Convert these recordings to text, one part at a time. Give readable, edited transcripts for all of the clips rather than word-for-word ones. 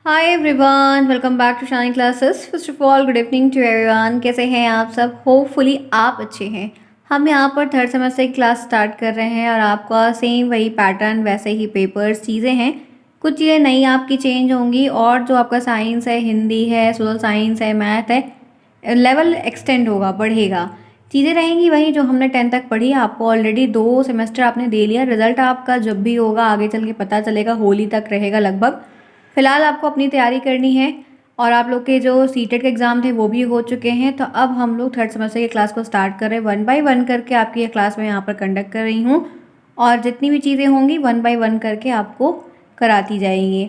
Hi everyone, welcome back to Shine Classes. First of all good evening to everyone. कैसे हैं आप सब? Hopefully आप अच्छे हैं। हम यहाँ पर थर्ड सेमेस्टर की क्लास स्टार्ट कर रहे हैं और आपका सेम वही पैटर्न, वैसे ही पेपर्स, चीज़ें हैं। कुछ चीज़ें नई आपकी चेंज होंगी और जो आपका साइंस है, हिंदी है, सोशल साइंस है, मैथ है, लेवल एक्सटेंड होगा, बढ़ेगा। चीज़ें रहेंगी वही जो हमने 10 तक पढ़ी। आपको ऑलरेडी 2 सेमेस्टर आपने दे लिया। रिजल्ट आपका जब भी होगा आगे चल के पता चलेगा, होली तक रहेगा लगभग। फिलहाल आपको अपनी तैयारी करनी है और आप लोग के जो सीटेट के एग्ज़ाम थे वो भी हो चुके हैं। तो अब हम लोग थर्ड सेमेस्टर की क्लास को स्टार्ट कर रहे हैं। 1 बाय 1 करके आपकी ये क्लास मैं यहाँ पर कंडक्ट कर रही हूँ और जितनी भी चीज़ें होंगी 1 बाय 1 करके आपको कराती जाएंगी।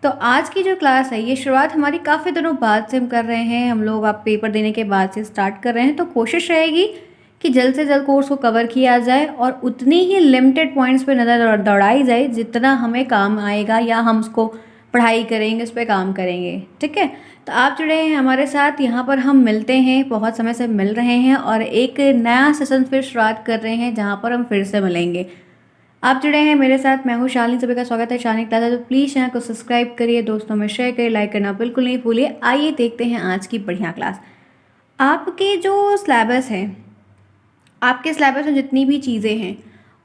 तो आज की जो क्लास है ये शुरुआत हमारी काफ़ी दिनों बाद से हम कर रहे हैं। हम लोग आप पेपर देने के बाद से स्टार्ट कर रहे हैं। तो कोशिश रहेगी कि जल्द से जल्द कोर्स को कवर किया जाए और उतनी ही लिमिटेड पॉइंट्स पे नज़र दौड़ाई जाए जितना हमें काम आएगा या हम उसको पढ़ाई करेंगे, उस पर काम करेंगे। ठीक है, तो आप जुड़े हैं हमारे साथ। यहाँ पर हम मिलते हैं, बहुत समय से मिल रहे हैं और एक नया सेशन फिर शुरुआत कर रहे हैं जहाँ पर हम फिर से मिलेंगे। आप जुड़े हैं मेरे साथ, मैं हूँ शालिनी। सभी का स्वागत है शालिनी क्लास। तो प्लीज़ चैनल को सब्सक्राइब करिए, दोस्तों में शेयर करिए, लाइक करना बिल्कुल नहीं भूलिए। आइए देखते हैं आज की बढ़िया क्लास। आपके जो सिलेबस है, आपके सिलेबस में जितनी भी चीज़ें हैं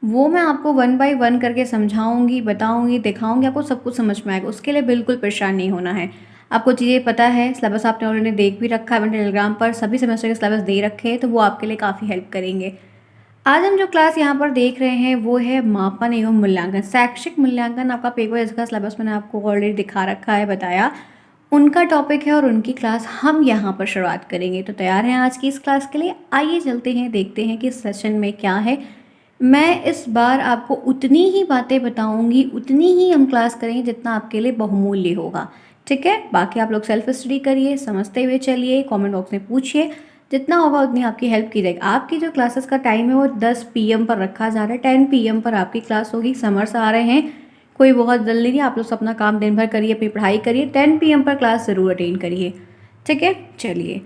वो मैं आपको 1 बाय 1 करके समझाऊंगी, बताऊंगी, दिखाऊंगी। आपको सब कुछ समझ में आएगा, उसके लिए बिल्कुल परेशान नहीं होना है। आपको चीज़ें पता है, सिलेबस आपने ऑलरेडी देख भी रखा है। मैंने टेलीग्राम पर सभी सेमेस्टर के सिलेबस दे रखे हैं, तो वो आपके लिए काफ़ी हेल्प करेंगे। आज हम जो क्लास यहाँ पर देख रहे हैं वो है मापन एवं मूल्यांकन। शैक्षिक मूल्यांकन आपका पेपर, जिसका सिलेबस मैंने आपको ऑलरेडी दिखा रखा है, बताया, उनका टॉपिक है और उनकी क्लास हम यहाँ पर शुरुआत करेंगे। तो तैयार हैं आज की इस क्लास के लिए? आइए चलते हैं, देखते हैं कि इस सेशन में क्या है। मैं इस बार आपको उतनी ही बातें बताऊंगी, उतनी ही हम क्लास करेंगे जितना आपके लिए बहुमूल्य होगा। ठीक है, बाकी आप लोग सेल्फ स्टडी करिए, समझते हुए चलिए, कमेंट बॉक्स में पूछिए। जितना होगा उतनी आपकी हेल्प की जाएगी। आपकी जो क्लासेस का टाइम है वो 10 PM पर रखा जा रहा है। 10 PM पर आपकी क्लास होगी। समर्स आ रहे हैं, कोई बहुत जल्दी नहीं। आप लोग अपना काम दिन भर करिए, अपनी पढ़ाई करिए। 10 PM पर क्लास ज़रूर अटेंड करिए। ठीक है, चलिए।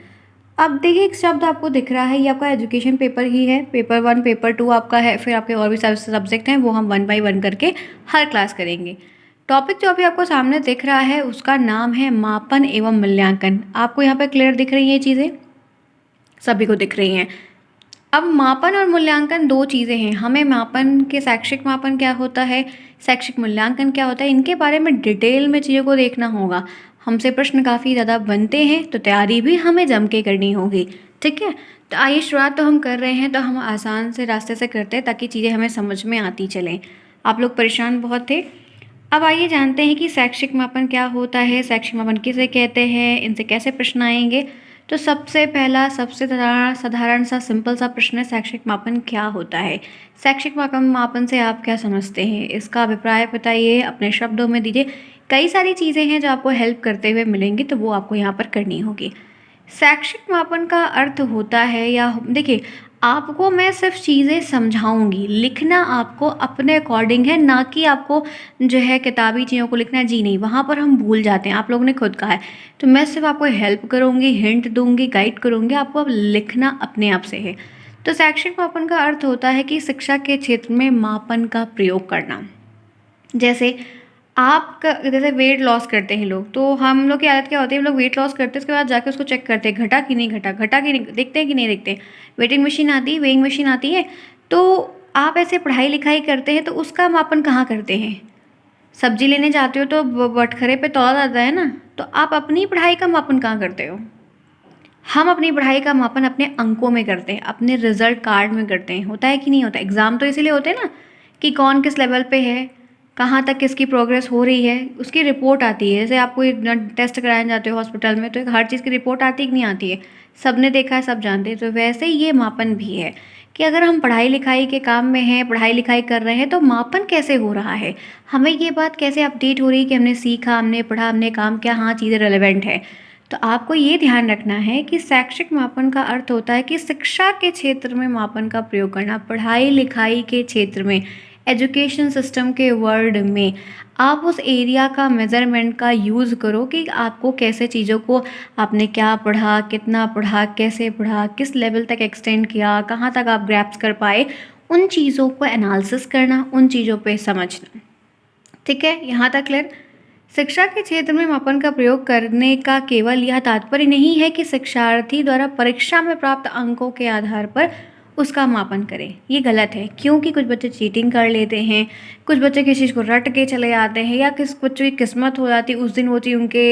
अब देखिए, एक शब्द आपको दिख रहा है, ये आपका एजुकेशन पेपर ही है। पेपर 1, पेपर 2 आपका है, फिर आपके और भी सब्जेक्ट हैं, वो हम 1 बाय 1 करके हर क्लास करेंगे। टॉपिक जो अभी आपको सामने दिख रहा है उसका नाम है मापन एवं मूल्यांकन। आपको यहाँ पे क्लियर दिख रही हैं चीज़ें? सभी को दिख रही हैं। अब मापन और मूल्यांकन दो चीज़ें हैं। हमें मापन के, शैक्षिक मापन क्या होता है, शैक्षिक मूल्यांकन क्या होता है, इनके बारे में डिटेल में चीज़ों को देखना होगा। हमसे प्रश्न काफ़ी ज़्यादा बनते हैं, तो तैयारी भी हमें जम के करनी होगी। ठीक है, तो आइए, शुरुआत तो हम कर रहे हैं, तो हम आसान से रास्ते से करते हैं ताकि चीज़ें हमें समझ में आती चलें। आप लोग परेशान बहुत थे। अब आइए जानते हैं कि शैक्षिक मापन क्या होता है, शैक्षिक मापन किसे कहते हैं, इनसे कैसे प्रश्न आएंगे। तो सबसे पहला, सबसे साधारण सा सिंपल सा प्रश्न है, शैक्षिक मापन क्या होता है? शैक्षिक मापन से आप क्या समझते हैं? इसका अभिप्राय बताइए, अपने शब्दों में दीजिए। कई सारी चीज़ें हैं जो आपको हेल्प करते हुए मिलेंगी, तो वो आपको यहाँ पर करनी होगी। शैक्षिक मापन का अर्थ होता है, या देखिए, आपको मैं सिर्फ चीज़ें समझाऊंगी, लिखना आपको अपने अकॉर्डिंग है, ना कि आपको जो है किताबी चीज़ों को लिखना है। जी नहीं, वहाँ पर हम भूल जाते हैं, आप लोगों ने खुद कहा है। तो मैं सिर्फ आपको हेल्प करूँगी, हिंट दूंगी, गाइड करूँगी, आपको अब लिखना अपने आप से है। तो शैक्षिक मापन का अर्थ होता है कि शिक्षा के क्षेत्र में मापन का प्रयोग करना। जैसे जैसे वेट लॉस करते हैं लोग, तो हम लोग की आदत क्या होती है, हम लोग वेट लॉस करते हैं, उसके बाद जाके उसको चेक करते हैं, घटा कि नहीं घटा, घटा कि नहीं, देखते हैं कि नहीं देखते। वेटिंग मशीन आती है, वेइंग मशीन आती है। तो आप ऐसे पढ़ाई लिखाई करते हैं तो उसका मापन कहाँ करते हैं? सब्जी लेने जाते हो तो बटखरे पे तौला जाता है ना। तो आप अपनी पढ़ाई का मापन कहाँ करते हो? हम अपनी पढ़ाई का मापन अपने अंकों में करते हैं, अपने रिजल्ट कार्ड में करते हैं। होता है कि नहीं होता? एग्ज़ाम तो इसीलिए होते हैं ना, कि कौन किस लेवल पे है, कहाँ तक किसकी प्रोग्रेस हो रही है, उसकी रिपोर्ट आती है। जैसे आप कोई टेस्ट कराने जाते हो हॉस्पिटल में, तो हर चीज़ की रिपोर्ट आती है कि नहीं आती है? सब ने देखा है, सब जानते हैं। तो वैसे ही ये मापन भी है कि अगर हम पढ़ाई लिखाई के काम में हैं, पढ़ाई लिखाई कर रहे हैं, तो मापन कैसे हो रहा है, हमें ये बात कैसे अपडेट हो रही है कि हमने सीखा, हमने पढ़ा, हमने काम किया, हाँ चीज़ें रेलेवेंट है। तो आपको ये ध्यान रखना है कि शैक्षिक मापन का अर्थ होता है कि शिक्षा के क्षेत्र में मापन का प्रयोग करना। पढ़ाई लिखाई के क्षेत्र में, एजुकेशन सिस्टम के वर्ड में आप उस एरिया का मेज़रमेंट का यूज़ करो कि आपको कैसे चीज़ों को, आपने क्या पढ़ा, कितना पढ़ा, कैसे पढ़ा, किस लेवल तक एक्सटेंड किया, कहाँ तक आप ग्रैप्स कर पाए, उन चीज़ों को एनालिसिस करना, उन चीज़ों पे समझना। ठीक है, यहाँ तक क्लियर? शिक्षा के क्षेत्र में मापन का प्रयोग करने का केवल यह तात्पर्य नहीं है कि शिक्षार्थी द्वारा परीक्षा में प्राप्त अंकों के आधार पर उसका मापन करें। ये गलत है, क्योंकि कुछ बच्चे चीटिंग कर लेते हैं, कुछ बच्चे किसी चीज़ को रट के चले जाते हैं, या किस बच्चों की किस्मत हो जाती है उस दिन वो चीज़ उनके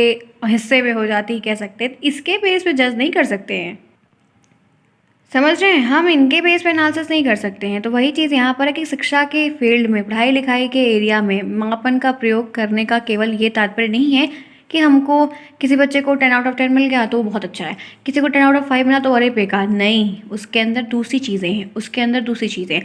हिस्से में हो जाती है, कह सकते हैं। इसके बेस पे जज नहीं कर सकते हैं, समझ रहे हैं? हम इनके बेस पे एनालिसिस नहीं कर सकते हैं। तो वही चीज़ यहाँ पर है कि शिक्षा के फील्ड में, पढ़ाई लिखाई के एरिया में मापन का प्रयोग करने का केवल ये तात्पर्य नहीं है कि हमको किसी बच्चे को 10 आउट ऑफ 10 मिल गया तो वो बहुत अच्छा है, किसी को 10 आउट ऑफ 5 मिला तो अरे बेकार। नहीं, उसके अंदर दूसरी चीज़ें हैं, उसके अंदर दूसरी चीज़ें।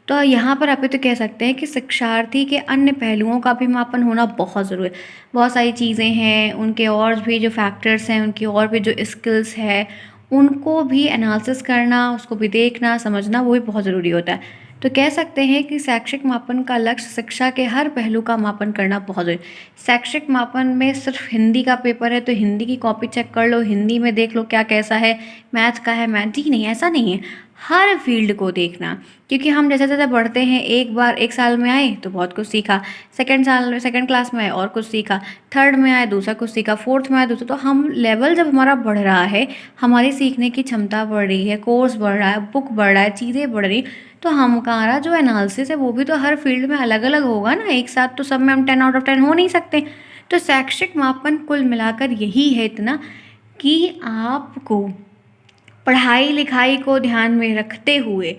तो यहाँ पर आप ये तो कह सकते हैं कि शिक्षार्थी के अन्य पहलुओं का भी मापन होना बहुत ज़रूरी है। बहुत सारी चीज़ें हैं, उनके और भी जो फैक्टर्स हैं, उनकी और भी जो स्किल्स है, उनको भी एनालिसिस करना, उसको भी देखना, समझना, वो भी बहुत ज़रूरी होता है। तो कह सकते हैं कि शैक्षिक मापन का लक्ष्य शिक्षा के हर पहलू का मापन करना बहुत ज़रूरी। शैक्षिक मापन में सिर्फ हिंदी का पेपर है तो हिंदी की कॉपी चेक कर लो, हिंदी में देख लो क्या कैसा है, मैथ का है मैथ, जी नहीं, ऐसा नहीं है। हर फील्ड को देखना, क्योंकि हम जैसे जैसे बढ़ते हैं, एक बार एक साल में आए तो बहुत कुछ सीखा, सेकंड साल में सेकंड क्लास में आए और कुछ सीखा, थर्ड में आए दूसरा कुछ सीखा, फोर्थ में आए दूसरा। तो हम लेवल जब हमारा बढ़ रहा है, हमारी सीखने की क्षमता बढ़ रही है, कोर्स बढ़ रहा है, बुक बढ़ रहा है, चीज़ें बढ़ रही, तो हमारा जो एनालिसिस है वो भी तो हर फील्ड में अलग अलग होगा ना। एक साथ तो सब में हम 10 आउट ऑफ 10 हो नहीं सकते। तो शैक्षिक मापन कुल मिलाकर यही है इतना कि आपको पढ़ाई लिखाई को ध्यान में रखते हुए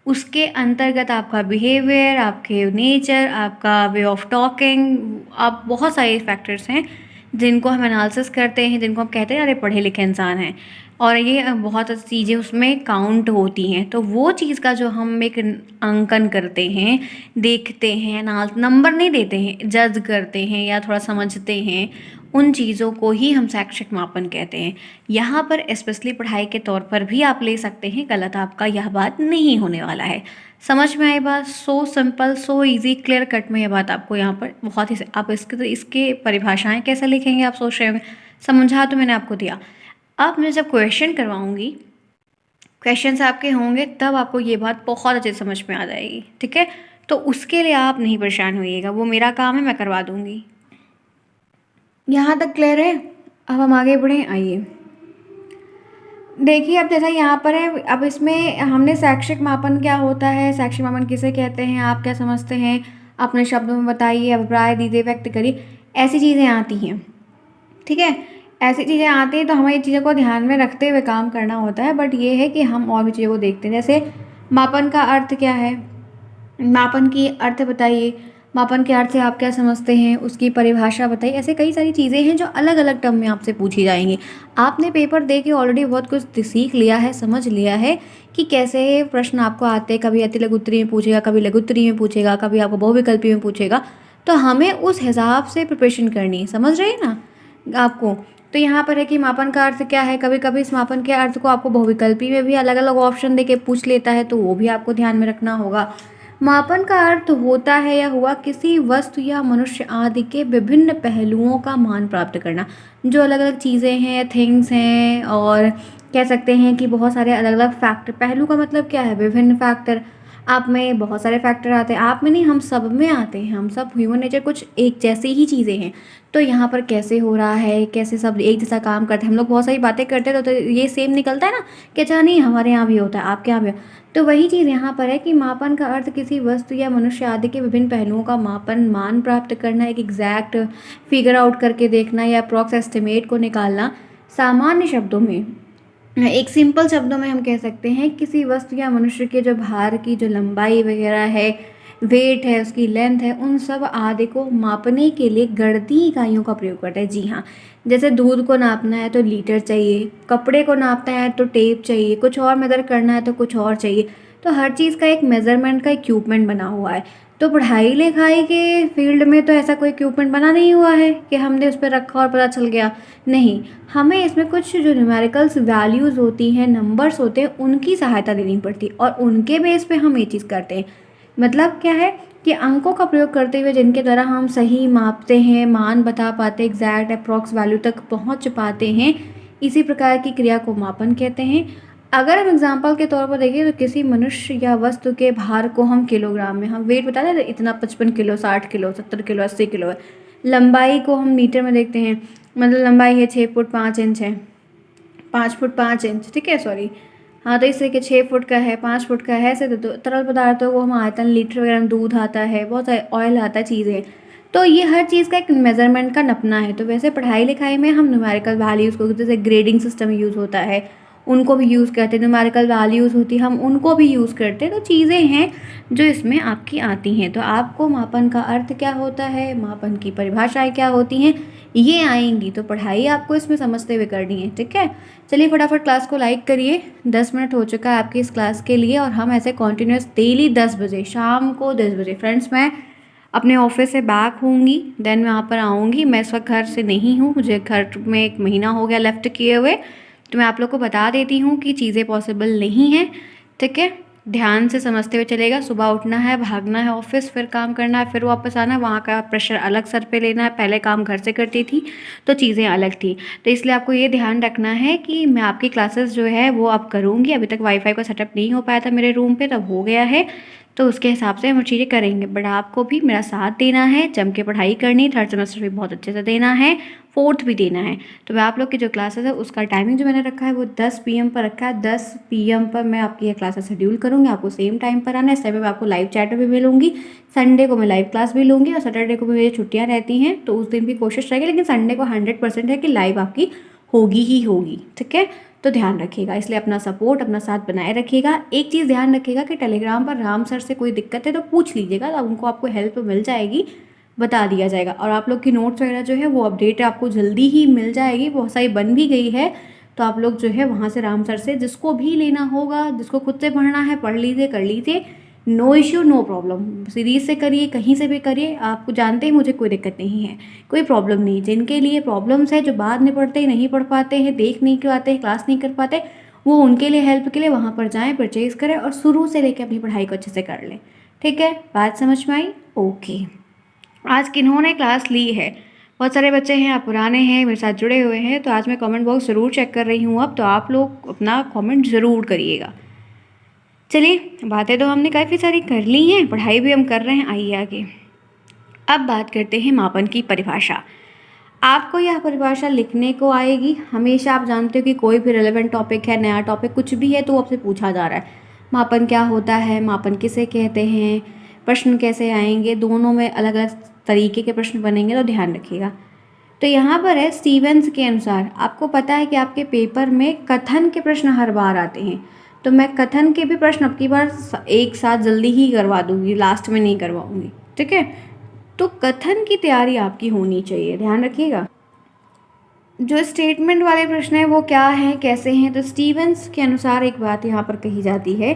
उसके अंतर्गत आपका बिहेवियर, आपके नेचर, आपका वे ऑफ टॉकिंग, आप बहुत सारे फैक्टर्स हैं जिनको हम एनालिसिस करते हैं, जिनको हम कहते हैं अरे पढ़े लिखे इंसान हैं, और ये बहुत चीज़ें उसमें काउंट होती हैं। तो वो चीज़ का जो हम एक अंकन करते हैं, देखते हैं, नंबर नहीं देते हैं, जज करते हैं या थोड़ा समझते हैं, उन चीज़ों को ही हम शैक्षिक मापन कहते हैं। यहाँ पर स्पेशली पढ़ाई के तौर पर भी आप ले सकते हैं, गलत आपका यह बात नहीं होने वाला है। समझ में आई बात? So simple, so easy, clear cut में यह बात आपको यहाँ पर बहुत ही आप इसके परिभाषाएं कैसे लिखेंगे आप सोच रहे होंगे। समझा तो मैंने आपको दिया। अब मैं जब क्वेश्चन करवाऊँगी, क्वेश्चंस आपके होंगे, तब आपको ये बात बहुत अच्छे से समझ में आ जाएगी, ठीक है? तो उसके लिए आप नहीं परेशान होइएगा, वो मेरा काम है, मैं करवा दूँगी। यहाँ तक क्लियर है? अब हम आगे बढ़ें, आइए देखिए। अब जैसा यहाँ पर है, अब इसमें हमने शैक्षिक मापन क्या होता है, शैक्षिक मापन किसे कहते हैं, आप क्या समझते हैं, अपने शब्दों में बताइए, अभिप्राय दीजिए, व्यक्त करिए। ऐसी चीज़ें आती हैं, ठीक है? ऐसी चीज़ें आती हैं तो हमें ये चीज़ों को ध्यान में रखते हुए काम करना होता है। बट ये है कि हम और भी चीज़ों को देखते हैं, जैसे मापन का अर्थ क्या है, मापन की अर्थ बताइए, मापन के अर्थ से आप क्या समझते हैं, उसकी परिभाषा बताइए। ऐसे कई सारी चीज़ें हैं जो अलग अलग टर्म में आपसे पूछी जाएंगी। आपने पेपर दे के ऑलरेडी बहुत कुछ सीख लिया है, समझ लिया है कि कैसे प्रश्न आपको आते हैं। कभी अति लघुत्तरी में पूछेगा, कभी लघुत्तरी में पूछेगा, कभी आपको बहुविकल्पी में पूछेगा। तो हमें उस हिसाब से प्रिपरेशन करनी है, समझ रहे हैं ना आपको? तो यहाँ पर है कि मापन का अर्थ क्या है। कभी कभी इस मापन के अर्थ को आपको बहुविकल्पी में भी अलग अलग ऑप्शन देके पूछ लेता है, तो वो भी आपको ध्यान में रखना होगा। मापन का अर्थ होता है या हुआ किसी वस्तु या मनुष्य आदि के विभिन्न पहलुओं का मान प्राप्त करना। जो अलग अलग चीज़ें हैं, थिंग्स हैं, और कह सकते हैं कि बहुत सारे अलग अलग फैक्टर। पहलू का मतलब क्या है, विभिन्न फैक्टर। आप में बहुत सारे फैक्टर आते हैं, आप में नहीं, हम सब में आते हैं। हम सब ह्यूमन नेचर कुछ एक जैसे ही चीज़ें हैं। तो यहाँ पर कैसे हो रहा है, कैसे सब एक जैसा काम करते हैं, हम लोग बहुत सारी बातें करते हैं तो ये सेम निकलता है ना कि अच्छा नहीं हमारे यहाँ भी होता है, आपके यहाँ भी। तो वही चीज़ यहाँ पर है कि मापन का अर्थ किसी वस्तु या मनुष्य आदि के विभिन्न पहलुओं का मापन, मान प्राप्त करना, एक एग्जैक्ट फिगर आउट करके देखना या अप्रॉक्स एस्टिमेट को निकालना। सामान्य शब्दों में, एक सिंपल शब्दों में हम कह सकते हैं किसी वस्तु या मनुष्य के जो भार की जो लंबाई वगैरह है, वेट है, उसकी लेंथ है, उन सब आदि को मापने के लिए गणितीय इकाइयों का प्रयोग करते हैं। जी हाँ, जैसे दूध को नापना है तो लीटर चाहिए, कपड़े को नापना है तो टेप चाहिए, कुछ और मेज़र करना है तो कुछ और चाहिए। तो हर चीज़ का एक मेज़रमेंट का इक्विपमेंट बना हुआ है। तो पढ़ाई लिखाई के फील्ड में तो ऐसा कोई इक्विपमेंट बना नहीं हुआ है कि हमने उस पर रखा और पता चल गया। नहीं, हमें इसमें कुछ जो न्यूमेरिकल्स वैल्यूज़ होती हैं, नंबर्स होते हैं, उनकी सहायता लेनी पड़ती है और उनके बेस पे हम ये चीज़ करते हैं। मतलब क्या है कि अंकों का प्रयोग करते हुए जिनके द्वारा हम सही मापते हैं, मान बता पाते, एग्जैक्ट अप्रॉक्स वैल्यू तक पहुंच पाते हैं, इसी प्रकार की क्रिया को मापन कहते हैं। अगर हम एग्जाम्पल के तौर पर देखें तो किसी मनुष्य या वस्तु के भार को हम किलोग्राम में, हम वेट बता दें इतना 55 किलो, 60 किलो, 70 किलो, 80 किलो है। लंबाई को हम मीटर में देखते हैं, मतलब लंबाई है 6 फुट 5 इंच है, 5 फुट 5 इंच, ठीक है, सॉरी। हाँ, तो इससे कि 6 फुट का है, 5 फुट का है, ऐसे तो तरल पदार्थों को हम आयतन लीटर वगैरह में, दूध आता है, बहुत सारे ऑयल आता है, चीज़ें। तो ये हर चीज़ का एक मेज़रमेंट का नपना है। तो वैसे पढ़ाई लिखाई में हम न्यूमेरिकल वैल्यूज़ को, जैसे ग्रेडिंग सिस्टम यूज़ होता है, उनको भी यूज़ करते हैं, न्यूमेरिकल वैल्यूज़ होती है, हम उनको भी यूज़ करते हैं। तो चीज़ें हैं जो इसमें आपकी आती हैं। तो आपको मापन का अर्थ क्या होता है, मापन की परिभाषाएँ क्या होती हैं, ये आएंगी। तो पढ़ाई आपको इसमें समझते हुए करनी है, ठीक है। चलिए फटाफट क्लास को लाइक करिए। 10 मिनट हो चुका है आपकी इस क्लास के लिए, और हम ऐसे कॉन्टिन्यूस डेली 10 बजे, शाम को 10 बजे। फ्रेंड्स, मैं अपने ऑफिस से बैक होंगी, देन मैं यहाँ पर आऊँगी। मैं इस वक्त घर से नहीं हूँ, मुझे घर में 1 महीना हो गया लेफ़्ट किए हुए। तो मैं आप लोग को बता देती हूँ कि चीज़ें पॉसिबल नहीं हैं, ठीक है। ध्यान से समझते हुए चलेगा। सुबह उठना है, भागना है ऑफिस, फिर काम करना है, फिर वापस आना है, वहाँ का प्रेशर अलग सर पे लेना है। पहले काम घर से करती थी तो चीज़ें अलग थी, तो इसलिए आपको ये ध्यान रखना है कि मैं आपकी क्लासेस जो है वो अब करूँगी। अभी तक वाईफाई का सेटअप नहीं हो पाया था मेरे रूम पे, तब हो गया है, तो उसके हिसाब से हम चीज़ें करेंगे। बट आपको भी मेरा साथ देना है, जम के पढ़ाई करनी, थर्ड सेमेस्टर भी बहुत अच्छे से देना है, फोर्थ भी देना है। तो मैं आप लोग की जो क्लासेस है उसका टाइमिंग जो मैंने रखा है वो 10 PM पर रखा है। 10 PM पर मैं आपकी ये क्लासेस शेड्यूल करूँगी, आपको सेम टाइम पर आना है। इस टाइम पर मैं आपको लाइव चैट में भी मिलूँगी, संडे को मैं लाइव क्लास भी लूँगी, और सैटरडे को भी मेरी छुट्टियाँ रहती हैं, तो उस दिन भी कोशिश रहेगी, लेकिन संडे को 100% है कि लाइव आपकी होगी ही होगी, ठीक है। तो ध्यान रखिएगा, इसलिए अपना सपोर्ट, अपना साथ बनाए रखिएगा। एक चीज़ ध्यान रखिएगा कि टेलीग्राम पर राम सर से कोई दिक्कत है तो पूछ लीजिएगा, तो उनको आपको हेल्प मिल जाएगी, बता दिया जाएगा। और आप लोग की नोट्स वगैरह जो है वो अपडेट आपको जल्दी ही मिल जाएगी, बहुत सारी बन भी गई है। तो आप लोग जो है वहाँ से राम सर से जिसको भी लेना होगा, जिसको खुद से पढ़ना है पढ़ लीजिए, कर लीजिए, no issue no problem. Series से करिए, कहीं से भी करिए, आपको जानते ही मुझे कोई दिक्कत नहीं है, कोई प्रॉब्लम नहीं। जिनके लिए प्रॉब्लम्स है, जो बाद में पढ़ते नहीं पढ़ पाते हैं, देख नहीं पाते हैं, क्लास नहीं कर पाते, वो उनके लिए हेल्प के लिए वहाँ पर जाएँ, परचेज़ करें, और शुरू से लेकर अपनी पढ़ाई को अच्छे से कर लें, ठीक है। बात समझ में आई? ओके। आज किन्होंने क्लास ली है? बहुत सारे बच्चे हैं, आप पुराने हैं, मेरे साथ जुड़े हुए हैं, तो आज मैं कमेंट बॉक्स ज़रूर चेक कर रही हूँ अब, तो आप लोग अपना कमेंट ज़रूर करिएगा। चलिए, बातें तो हमने काफ़ी सारी कर ली हैं, पढ़ाई भी हम कर रहे हैं, आइए आगे। अब बात करते हैं मापन की परिभाषा। आपको यह परिभाषा लिखने को आएगी। हमेशा आप जानते हो कि कोई भी रिलेवेंट टॉपिक है, नया टॉपिक कुछ भी है, तो वो आपसे पूछा जा रहा है, मापन क्या होता है, मापन किसे कहते हैं, प्रश्न कैसे आएंगे, दोनों में अलग अलग तरीके के प्रश्न बनेंगे, तो ध्यान रखिएगा। तो यहाँ पर है स्टीवेंस के अनुसार। आपको पता है कि आपके पेपर में कथन के प्रश्न हर बार आते हैं, तो मैं कथन के भी प्रश्न अब की बार एक साथ जल्दी ही करवा दूंगी, लास्ट में नहीं करवाऊंगी, ठीक है। तो कथन की तैयारी आपकी होनी चाहिए, ध्यान रखिएगा। जो स्टेटमेंट वाले प्रश्न हैं वो क्या हैं, कैसे हैं, तो स्टीवेंस के अनुसार एक बात यहाँ पर कही जाती है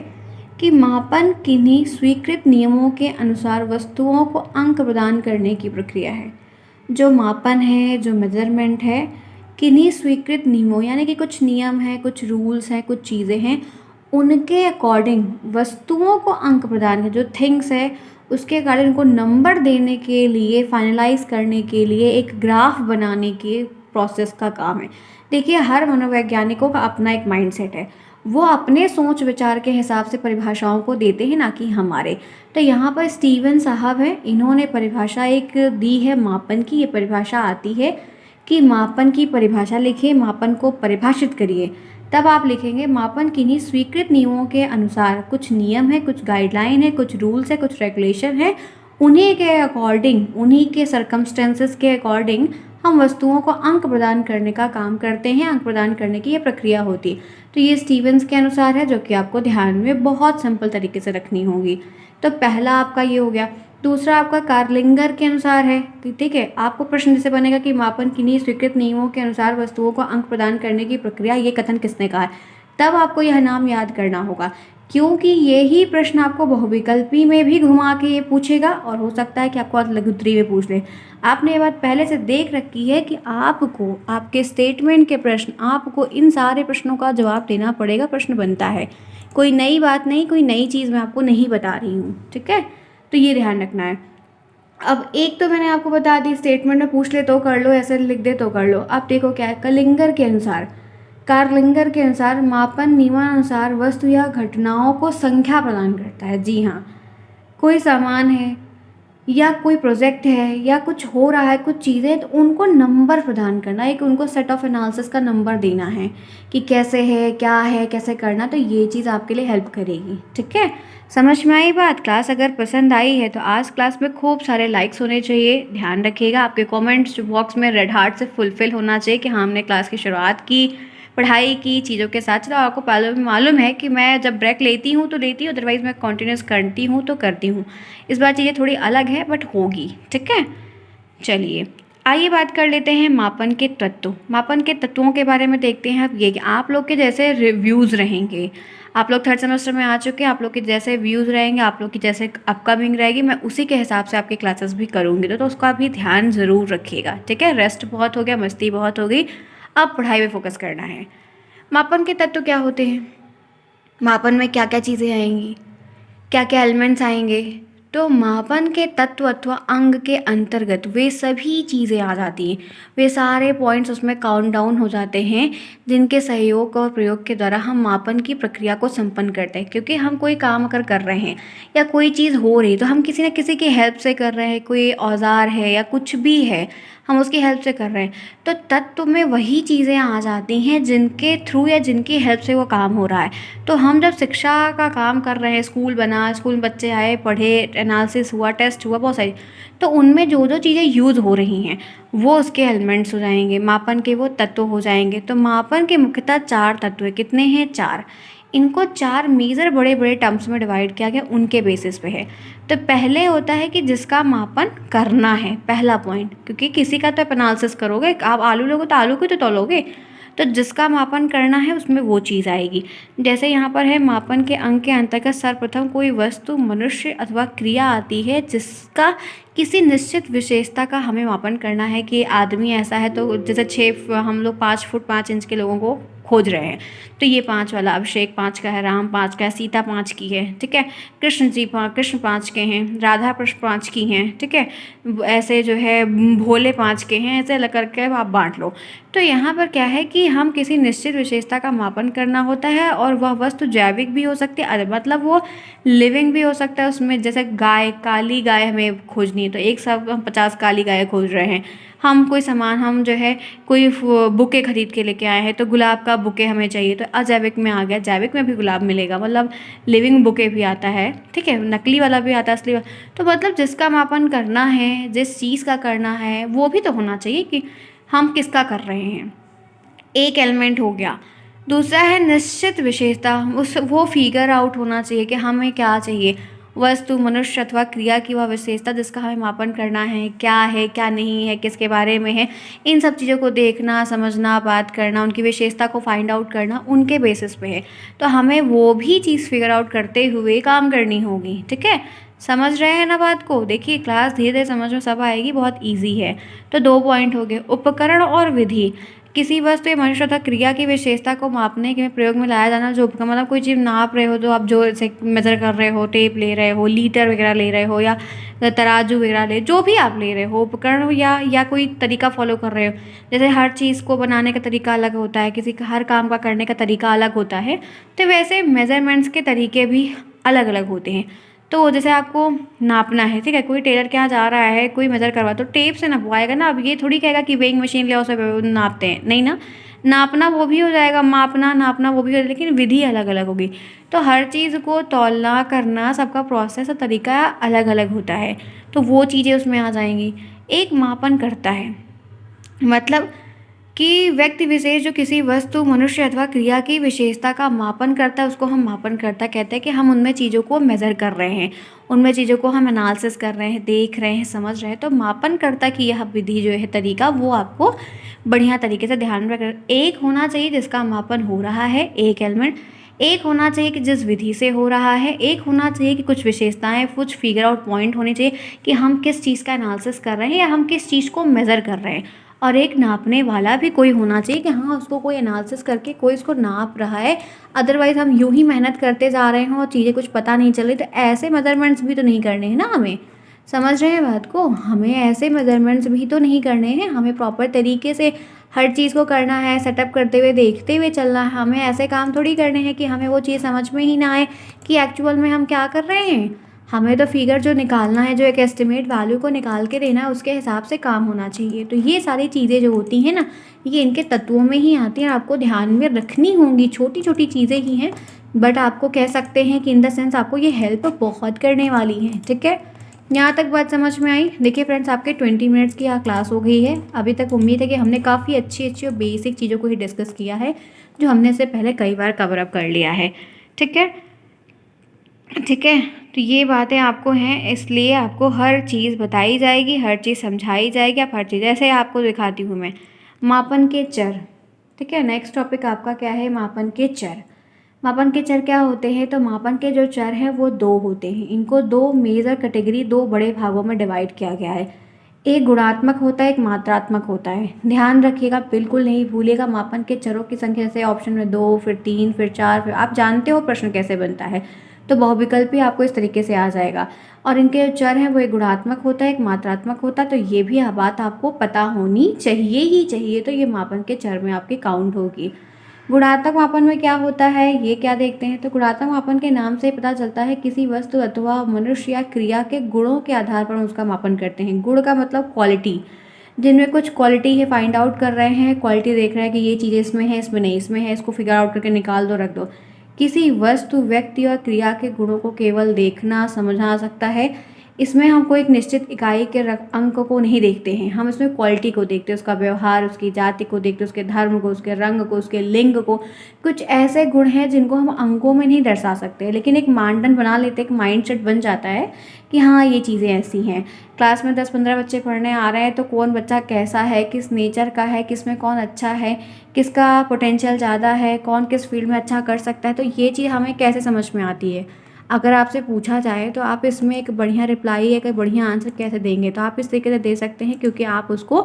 कि मापन किन्हीं स्वीकृत नियमों के अनुसार वस्तुओं को अंक प्रदान करने की प्रक्रिया है। जो मापन है, जो मेजरमेंट है, किन्हीं स्वीकृत नियमों, यानी कि कुछ नियम हैं, कुछ रूल्स हैं, कुछ चीज़ें हैं, उनके अकॉर्डिंग वस्तुओं को अंक प्रदान कर, जो थिंग्स है उसके अकॉर्डिंग उनको नंबर देने के लिए, फाइनलाइज करने के लिए एक ग्राफ बनाने के प्रोसेस का काम है। देखिए, हर मनोवैज्ञानिकों का अपना एक माइंडसेट है, वो अपने सोच विचार के हिसाब से परिभाषाओं को देते हैं, ना कि हमारे। तो यहाँ पर स्टीवन साहब हैं, इन्होंने परिभाषा एक दी है मापन की। ये परिभाषा आती है कि मापन की परिभाषा लिखिए, मापन को परिभाषित करिए, तब आप लिखेंगे मापन किन्हीं स्वीकृत नियमों के अनुसार, कुछ नियम है, कुछ गाइडलाइन है, कुछ रूल्स है, कुछ रेगुलेशन है, उन्हीं के अकॉर्डिंग, उन्हीं के सर्कमस्टेंसेस के अकॉर्डिंग हम वस्तुओं को अंक प्रदान करने का काम करते हैं, अंक प्रदान करने की ये प्रक्रिया होती है। तो ये स्टीवेंस के अनुसार है, जो कि आपको ध्यान में बहुत सिंपल तरीके से रखनी होगी। तो पहला आपका ये हो गया। दूसरा आपका कार्लिंगर के अनुसार है, ठीक है। आपको प्रश्न जैसे बनेगा कि मापन किन्हीं स्वीकृत नियमों के अनुसार वस्तुओं को अंक प्रदान करने की प्रक्रिया, ये कथन किसने कहा है, तब आपको यह नाम याद करना होगा, क्योंकि यही प्रश्न आपको बहुविकल्पी में भी घुमा के ये पूछेगा, और हो सकता है कि आपको आज लघुत्तरी में पूछ ले। आपने ये बात पहले से देख रखी है कि आपको आपके स्टेटमेंट के प्रश्न, आपको इन सारे प्रश्नों का जवाब देना पड़ेगा, प्रश्न बनता है, कोई नई बात नहीं, कोई नई चीज़ मैं आपको नहीं बता रही हूँ, ठीक है। तो ये ध्यान रखना है। अब एक तो मैंने आपको बता दी, स्टेटमेंट में पूछ ले तो कर लो, ऐसे लिख दे तो कर लो। अब देखो क्या है, कलिंगर के अनुसार, कार्लिंगर के अनुसार मापन नियमानुसार वस्तु या घटनाओं को संख्या प्रदान करता है। जी हाँ, कोई सामान है, या कोई प्रोजेक्ट है या कुछ हो रहा है, कुछ चीज़ें, तो उनको नंबर प्रदान करना, एक उनको सेट ऑफ एनालिसिस का नंबर देना है कि कैसे है, क्या है, कैसे करना, तो ये चीज़ आपके लिए हेल्प करेगी। ठीक है, समझ में आई बात? क्लास अगर पसंद आई है तो आज क्लास में खूब सारे लाइक्स होने चाहिए। ध्यान रखिएगा आपके कमेंट्स बॉक्स में रेड हार्ट से फुलफिल होना चाहिए कि हाँ, हमने क्लास की शुरुआत की, पढ़ाई की, चीज़ों के साथ चलो। आपको पहले भी मालूम है कि मैं जब ब्रेक लेती हूँ तो लेती हूँ, अदरवाइज़ मैं कंटिन्यूस करती हूँ तो करती हूँ। इस बार चीज़ें थोड़ी अलग है बट होगी। ठीक है, चलिए आइए बात कर लेते हैं मापन के तत्व। मापन के तत्वों के बारे में देखते हैं। अब ये कि आप लोग के जैसे रिव्यूज़ रहेंगे, आप लोग थर्ड सेमेस्टर में आ चुके हैं, आप लोग के जैसे व्यूज़ रहेंगे, आप लोग की जैसे अपकमिंग रहेगी, मैं उसी के हिसाब से आपकी क्लासेस भी करूँगी, तो उसका भी ध्यान ज़रूर रखिएगा। ठीक है, रेस्ट बहुत हो गया, मस्ती बहुत हो गई, अब पढ़ाई पे फोकस करना है। मापन के तत्व क्या होते हैं? मापन में क्या क्या चीज़ें आएंगी, क्या क्या एलिमेंट्स आएंगे? तो मापन के तत्व अथवा अंग के अंतर्गत वे सभी चीज़ें आ जाती हैं, वे सारे पॉइंट्स उसमें काउंट डाउन हो जाते हैं जिनके सहयोग और प्रयोग के द्वारा हम मापन की प्रक्रिया को संपन्न करते हैं। क्योंकि हम कोई काम अगर कर रहे हैं या कोई चीज़ हो रही तो हम किसी न किसी की हेल्प से कर रहे हैं, कोई औजार है या कुछ भी है, हम उसकी हेल्प से कर रहे हैं। तो तत्व में वही चीज़ें आ जाती हैं जिनके थ्रू या जिनकी हेल्प से वो काम हो रहा है। तो हम जब शिक्षा का काम कर रहे हैं, स्कूल बना, स्कूल में बच्चे आए, पढ़े, एनालिसिस हुआ, टेस्ट हुआ, बहुत सारी, तो उनमें जो जो चीज़ें यूज़ हो रही हैं वो उसके एलिमेंट्स हो जाएंगे, मापन के वो तत्व हो जाएंगे। तो मापन के मुख्यतः 4 तत्व हैं। कितने हैं? 4। इनको 4 मेजर बड़े बड़े टर्म्स में डिवाइड किया गया, उनके बेसिस पे है। तो पहले होता है कि जिसका मापन करना है, पहला पॉइंट, क्योंकि किसी का तो आप एनालिसिस करोगे, आप आलू लोगे तो आलू को तो तोलोगे, तो जिसका मापन करना है उसमें वो चीज़ आएगी। जैसे यहाँ पर है, मापन के अंग के अंतर्गत सर्वप्रथम कोई वस्तु, मनुष्य अथवा क्रिया आती है जिसका किसी निश्चित विशेषता का हमें मापन करना है कि आदमी ऐसा है, तो जैसे 6 हम लोग 5 फुट 5 इंच के लोगों को खोज रहे हैं, तो ये 5 वाला, अभिषेक 5 का है, राम 5 का है, सीता 5 की है। ठीक है, कृष्ण 5 के हैं, राधा कृष्ण 5 की हैं। ठीक है, ऐसे जो है भोले 5 के हैं, ऐसे अलग करके आप बांट लो। तो यहाँ पर क्या है कि हम किसी निश्चित विशेषता का मापन करना होता है, और वह वस्तु जैविक भी हो सकती है, मतलब वो लिविंग भी हो सकता है। उसमें जैसे गाय, काली गाय हमें खोजनी है, तो एक साथ हम 50 काली गाय खोज रहे हैं। हम कोई सामान, हम जो है कोई बुके खरीद के लेके आए हैं, तो गुलाब का बुके हमें चाहिए, तो अजैविक में आ गया, जैविक में भी गुलाब मिलेगा, मतलब लिविंग बुके भी आता है। ठीक है, नकली वाला भी आता है, असली वाला। तो मतलब जिसका मापन करना है, जिस चीज़ का करना है, वो भी तो होना चाहिए कि हम किसका कर रहे हैं। एक एलिमेंट हो गया। दूसरा है निश्चित विशेषता, उस वो फिगर आउट होना चाहिए कि हमें क्या चाहिए, वस्तु, मनुष्य अथवा क्रिया की वह विशेषता जिसका हमें मापन करना है, क्या नहीं है, किसके बारे में है, इन सब चीज़ों को देखना, समझना, बात करना, उनकी विशेषता को फाइंड आउट करना, उनके बेसिस पे है। तो हमें वो भी चीज़ फिगर आउट करते हुए काम करनी होगी। ठीक है, समझ रहे हैं ना बात को? देखिए क्लास धीरे धीरे समझ में सब आएगी, बहुत ईजी है। तो 2 पॉइंट हो गए। उपकरण और विधि, किसी वस्तु या मनुष्य तथा क्रिया की विशेषता को मापने के प्रयोग में लाया जाना जो उपकरण, मतलब कोई चीज़ नाप रहे हो तो आप जो जैसे मेज़र कर रहे हो, टेप ले रहे हो, लीटर वगैरह ले रहे हो, या तराजू वगैरह जो भी आप ले रहे हो, उपकरण या कोई तरीका फॉलो कर रहे हो। जैसे हर चीज़ को बनाने का तरीका अलग होता है, किसी का हर काम का करने का तरीका अलग होता है, तो वैसे मेज़रमेंट्स के तरीके भी अलग अलग होते हैं। तो जैसे आपको नापना है, ठीक है, कोई टेलर के यहाँ जा रहा है, कोई मेज़र करवा, तो टेप से नपवाएगा ना। अब ये थोड़ी कहेगा कि वेइंग मशीन ले आओ, सब नापते हैं, नहीं ना। नापना वो भी हो जाएगा, मापना, नापना वो भी हो जाएगा, लेकिन विधि अलग अलग होगी। तो हर चीज़ को तौलना, करना, सबका प्रोसेस और तरीका अलग अलग होता है, तो वो चीज़ें उसमें आ जाएंगी। एक मापन करता है, मतलब कि व्यक्ति विशेष जो किसी वस्तु, मनुष्य अथवा क्रिया की विशेषता का मापन करता है, उसको हम मापनकर्ता कहते हैं। कि हम उनमें चीज़ों को मेज़र कर रहे हैं, उनमें चीज़ों को हम एनालिसिस कर रहे हैं, देख रहे हैं, समझ रहे हैं। तो मापनकर्ता की यह विधि जो है, तरीका, वो आपको बढ़िया तरीके से ध्यान में रख, एक होना चाहिए जिसका मापन हो रहा है, एक एलिमेंट। एक होना चाहिए कि जिस विधि से हो रहा है। एक होना चाहिए कि कुछ विशेषताएं, कुछ फिगर आउट पॉइंट होने चाहिए कि हम किस चीज़ का एनालिसिस कर रहे हैं या हम किस चीज़ को मेज़र कर रहे हैं। और एक नापने वाला भी कोई होना चाहिए कि हाँ, उसको कोई एनालिसिस करके कोई इसको नाप रहा है। अदरवाइज़ हम यूं ही मेहनत करते जा रहे हों और चीज़ें कुछ पता नहीं चल रही, तो ऐसे मेजरमेंट्स भी तो नहीं करने हैं ना हमें। समझ रहे हैं बात को? हमें ऐसे मेजरमेंट्स भी तो नहीं करने हैं, हमें प्रॉपर तरीके से हर चीज़ को करना है, सेटअप करते हुए, देखते हुए चलना है। हमें ऐसे काम थोड़ी करने हैं कि हमें वो चीज़ समझ में ही ना आए कि एक्चुअल में हम क्या कर रहे हैं। हमें तो फिगर जो निकालना है, जो एक एस्टिमेट वैल्यू को निकाल के देना है, उसके हिसाब से काम होना चाहिए। तो ये सारी चीज़ें जो होती हैं ना, ये इनके तत्वों में ही आती हैं और आपको ध्यान में रखनी होंगी। छोटी छोटी चीज़ें ही हैं, बट आपको कह सकते हैं कि इन द सेंस आपको ये हेल्प बहुत करने वाली हैं। ठीक है, यहाँ तक बात समझ में आई? देखिए फ्रेंड्स, आपके 20 मिनट्स की क्लास हो गई है। अभी तक उम्मीद है कि हमने काफ़ी अच्छी अच्छी और बेसिक चीज़ों को ही डिस्कस किया है, जो हमने इससे पहले कई बार कवर अप कर लिया है। ठीक है, ठीक है, तो ये बातें आपको हैं, इसलिए आपको हर चीज़ बताई जाएगी, हर चीज़ समझाई जाएगी। आप हर चीज़ ऐसे आपको दिखाती हूँ मैं। मापन के चर। ठीक है, नेक्स्ट टॉपिक आपका क्या है? मापन के चर। मापन के चर क्या होते हैं? तो मापन के जो चर हैं वो दो होते हैं। इनको दो मेजर कैटेगरी, दो बड़े भागों में डिवाइड किया गया है। एक गुणात्मक होता है, एक मात्रात्मक होता है। ध्यान रखिएगा, बिल्कुल नहीं भूलिएगा। मापन के चरों की संख्या जैसे ऑप्शन में 2, फिर 3, फिर 4, फिर आप जानते हो प्रश्न कैसे बनता है, तो बहुविकल्पी आपको इस तरीके से आ जाएगा। और इनके जो चर हैं वो एक गुणात्मक होता है, एक मात्रात्मक होता है। तो ये भी बात आपको पता होनी चाहिए ही चाहिए। तो ये मापन के चर में आपकी काउंट होगी। गुणात्मक मापन में क्या होता है, ये क्या देखते हैं? तो गुणात्मक मापन के नाम से पता चलता है किसी वस्तु अथवा मनुष्य या क्रिया के गुणों के आधार पर हम उसका मापन करते हैं। गुण का मतलब क्वालिटी, जिनमें कुछ क्वालिटी है, फाइंड आउट कर रहे हैं, क्वालिटी देख रहे हैं कि ये चीज़ इसमें है, इसमें नहीं, इसमें है, इसको फिगर आउट करके निकाल दो, रख दो। किसी वस्तु, व्यक्ति और क्रिया के गुणों को केवल देखना समझा जा सकता है। इसमें हमको एक निश्चित इकाई के अंक को नहीं देखते हैं, हम इसमें क्वालिटी को देखते हैं, उसका व्यवहार, उसकी जाति को देखते हैं, उसके धर्म को, उसके रंग को, उसके लिंग को। कुछ ऐसे गुण हैं जिनको हम अंकों में नहीं दर्शा सकते, लेकिन एक मानदंड बना लेते, एक माइंडसेट बन जाता है कि हाँ ये चीज़ें ऐसी हैं। क्लास में 10-15 बच्चे पढ़ने आ रहे हैं, तो कौन बच्चा कैसा है, किस नेचर का है, किस में कौन अच्छा है, किसका पोटेंशियल ज़्यादा है, कौन किस फील्ड में अच्छा कर सकता है, तो ये चीज़ हमें कैसे समझ में आती है। अगर आपसे पूछा जाए तो आप इसमें एक बढ़िया रिप्लाई, एक बढ़िया आंसर कैसे देंगे, तो आप इस तरीके से दे सकते हैं क्योंकि आप उसको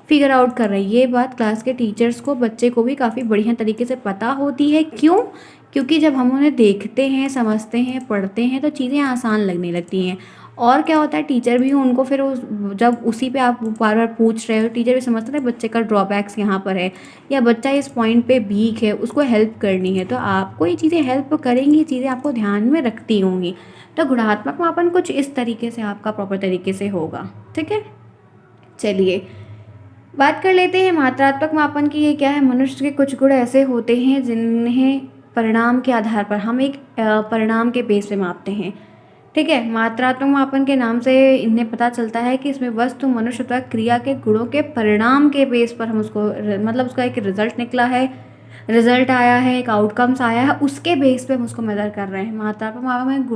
फिगर आउट कर रहे हैं। ये बात क्लास के टीचर्स को, बच्चे को भी काफ़ी बढ़िया तरीके से पता होती है। क्यों? क्योंकि जब हम उन्हें देखते हैं, समझते हैं, पढ़ते हैं, तो चीज़ें आसान लगने लगती हैं। और क्या होता है, टीचर भी उनको फिर जब उसी पे आप बार बार पूछ रहे हो, टीचर भी समझते हैं बच्चे का ड्रॉबैक्स यहाँ पर है, या बच्चा इस पॉइंट पे वीक है, उसको हेल्प करनी है, तो आपको ये चीज़ें हेल्प करेंगी, चीज़ें आपको ध्यान में रखती होंगी। तो गुणात्मक मापन कुछ इस तरीके से आपका प्रॉपर तरीके से होगा। ठीक है, चलिए बात कर लेते हैं मात्रात्मक मापन की। ये क्या है? मनुष्य के कुछ गुण ऐसे होते हैं जिन्हें परिणाम के आधार पर हम एक परिणाम के बेस पे मापते हैं। ठीक है, मात्रात्मक मापन के नाम से इन्हें पता चलता है कि इसमें वस्तु, मनुष्य अथवा क्रिया के गुणों के परिणाम के बेस पर हम उसको मतलब उसका एक रिजल्ट निकला है, रिजल्ट आया है, एक आउटकम्स आया है, उसके बेस पे हम उसको मेजर कर रहे हैं। मात्रात्मक मापन में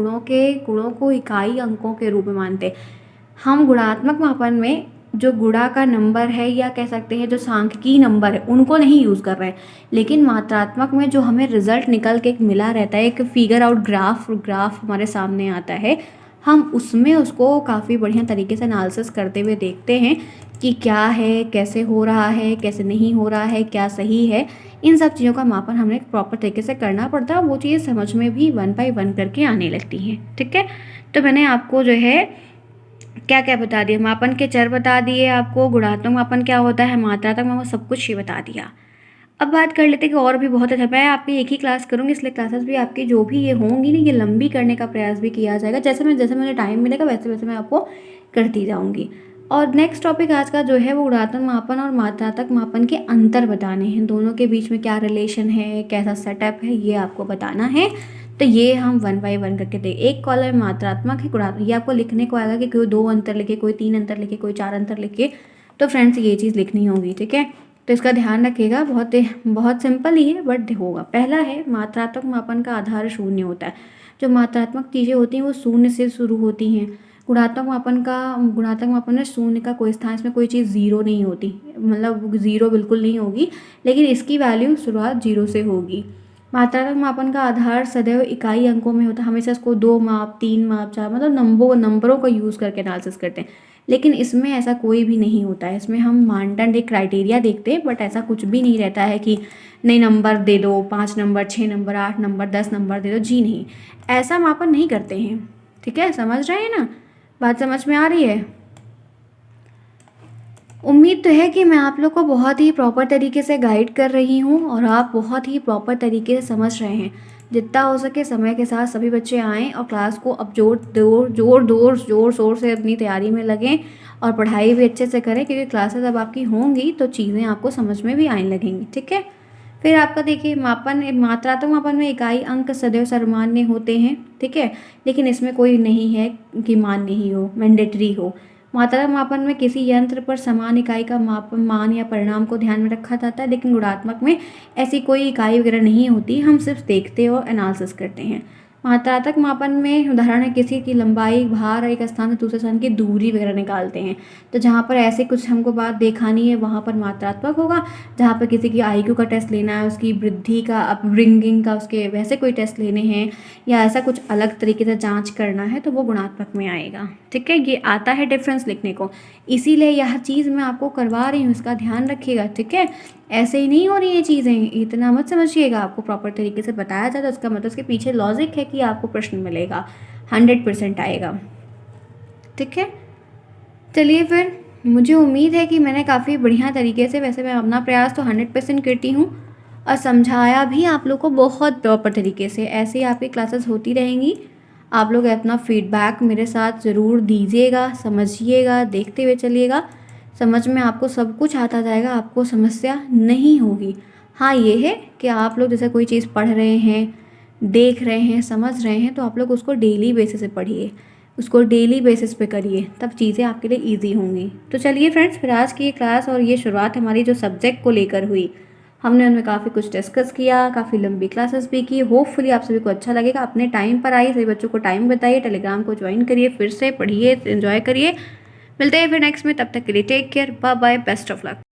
गुणों को इकाई अंकों के रूप में मानते हैं। हम गुणात्मक मापन में जो गुणा का नंबर है, या कह सकते हैं जो सांख्यिकीय नंबर है, उनको नहीं यूज़ कर रहे हैं। लेकिन मात्रात्मक में जो हमें रिजल्ट निकल के एक मिला रहता है, एक फिगर आउट ग्राफ हमारे सामने आता है, हम उसमें उसको काफ़ी बढ़िया तरीके से एनालिसिस करते हुए देखते हैं कि क्या है, कैसे हो रहा है, कैसे नहीं हो रहा है, क्या सही है। इन सब चीज़ों का मापन हमें प्रॉपर तरीके से करना पड़ता है, वो चीज़ समझ में भी 1 बाय 1 करके आने लगती हैं। ठीक है, तो मैंने आपको जो है क्या क्या बता दिया, मापन के चर बता दिए आपको, गुणात्मक मापन क्या होता है, मात्रात्मक मापन, सब कुछ ही बता दिया। अब बात कर लेते हैं कि और भी बहुत अच्छा, मैं आपकी एक ही क्लास करूँगी, इसलिए क्लासेस भी आपकी जो भी ये होंगी ना, ये लंबी करने का प्रयास भी किया जाएगा। जैसे मुझे टाइम मिलेगा वैसे वैसे मैं आपको करती जाऊँगी। और नेक्स्ट टॉपिक आज का जो है वो गुणात्मक मापन और मात्रात्मक मापन के अंतर बताने हैं, दोनों के बीच में क्या रिलेशन है, कैसा सेटअप है, ये आपको बताना है। तो ये हम 1 बाय 1 करके देख, एक कॉलम मात्रात्मक है, गुणात्मक, ये आपको लिखने को आएगा कि कोई 2 अंतर लिखे, कोई 3 अंतर लिखे, कोई 4 अंतर लिखे। तो फ्रेंड्स ये चीज़ लिखनी होगी। ठीक है, तो इसका ध्यान रखिएगा, बहुत बहुत सिंपल ही है बट होगा। पहला है, मात्रात्मक मापन का आधार शून्य होता है। जो मात्रात्मक चीज़ें होती हैं वो शून्य से शुरू होती हैं। गुणात्मक मापन में शून्य का कोई स्थान, इसमें कोई चीज़ ज़ीरो नहीं होती, मतलब ज़ीरो बिल्कुल नहीं होगी, लेकिन इसकी वैल्यू शुरुआत 0 से होगी। मात्रात्मक मापन का आधार सदैव इकाई अंकों में होता है, हमेशा इसको 2 माप, 3 माप, 4 मतलब नंबरों का यूज़ करके एनालिसिस करते हैं। लेकिन इसमें ऐसा कोई भी नहीं होता है, इसमें हम मानदंड, एक क्राइटेरिया देखते हैं, बट ऐसा कुछ भी नहीं रहता है कि नहीं नंबर दे दो, 5 नंबर, 6 नंबर, 8 नंबर, 10 नंबर दे दो, जी नहीं, ऐसा मापन नहीं करते हैं। ठीक है, समझ रहे हैं ना, बात समझ में आ रही है? उम्मीद तो है कि मैं आप लोग को बहुत ही प्रॉपर तरीके से गाइड कर रही हूँ और आप बहुत ही प्रॉपर तरीके से समझ रहे हैं। जितना हो सके समय के साथ सभी बच्चे आएँ और क्लास को अब ज़ोर शोर से अपनी तैयारी में लगें और पढ़ाई भी अच्छे से करें, क्योंकि क्लासेस अब आपकी होंगी तो चीज़ें आपको समझ में भी आने लगेंगी। ठीक है। फिर आपका देखिए मात्रात्मक मापन में इकाई अंक सदैव सर्वमान्य होते हैं। ठीक है। लेकिन इसमें कोई नहीं है कि मान्य ही हो, मैंडेटरी हो। मात्रात्मक मापन में किसी यंत्र पर समान इकाई का मान या परिणाम को ध्यान में रखा जाता है, लेकिन गुणात्मक में ऐसी कोई इकाई वगैरह नहीं होती, हम सिर्फ देखते और एनालिसिस करते हैं। मात्रात्मक मापन में उदाहरण है किसी की लंबाई, भार, एक स्थान से दूसरे स्थान की दूरी वगैरह निकालते हैं। तो जहाँ पर ऐसे कुछ हमको बात दिखानी है वहाँ पर मात्रात्मक होगा। जहाँ पर किसी की आईक्यू का टेस्ट लेना है, उसकी वृद्धि का, अपब्रिंगिंग का, उसके वैसे कोई टेस्ट लेने हैं या ऐसा कुछ अलग तरीके से जांच करना है तो वो गुणात्मक में आएगा। ठीक है। ये आता है डिफरेंस लिखने को, इसीलिए यह चीज़ मैं आपको करवा रही हूँ, इसका ध्यान रखिएगा। ठीक है। ऐसे ही नहीं हो रही ये चीज़ें, इतना मत समझिएगा। आपको प्रॉपर तरीके से बताया जाए तो इसका मतलब उसके पीछे लॉजिक है कि आपको प्रश्न मिलेगा, 100% आएगा। ठीक है। चलिए फिर, मुझे उम्मीद है कि मैंने काफ़ी बढ़िया तरीके से, वैसे मैं अपना प्रयास तो 100% करती हूँ और समझाया भी आप लोग को बहुत प्रॉपर तरीके से। ऐसे ही आपकी क्लासेस होती रहेंगी। आप लोग अपना फीडबैक मेरे साथ ज़रूर दीजिएगा, समझिएगा, देखते हुए चलिएगा। समझ में आपको सब कुछ आता जाएगा, आपको समस्या नहीं होगी। हाँ, ये है कि आप लोग जैसे कोई चीज़ पढ़ रहे हैं, देख रहे हैं, समझ रहे हैं, तो आप लोग उसको डेली बेसिस पे पढ़िए, उसको डेली बेसिस पे करिए, तब चीज़ें आपके लिए ईजी होंगी। तो चलिए फ्रेंड्स, फिर आज की ये क्लास और ये शुरुआत हमारी जो सब्जेक्ट को लेकर हुई, हमने उनमें काफ़ी कुछ डिस्कस किया, काफ़ी लंबी क्लासेस भी की। होपफुली आप सभी को अच्छा लगेगा। अपने टाइम पर आइए, सभी बच्चों को टाइम बताइए, टेलीग्राम को ज्वाइन करिए, फिर से पढ़िए, एंजॉय करिए। मिलते हैं फिर नेक्स्ट में, तब तक के लिए take care, bye bye, best of luck.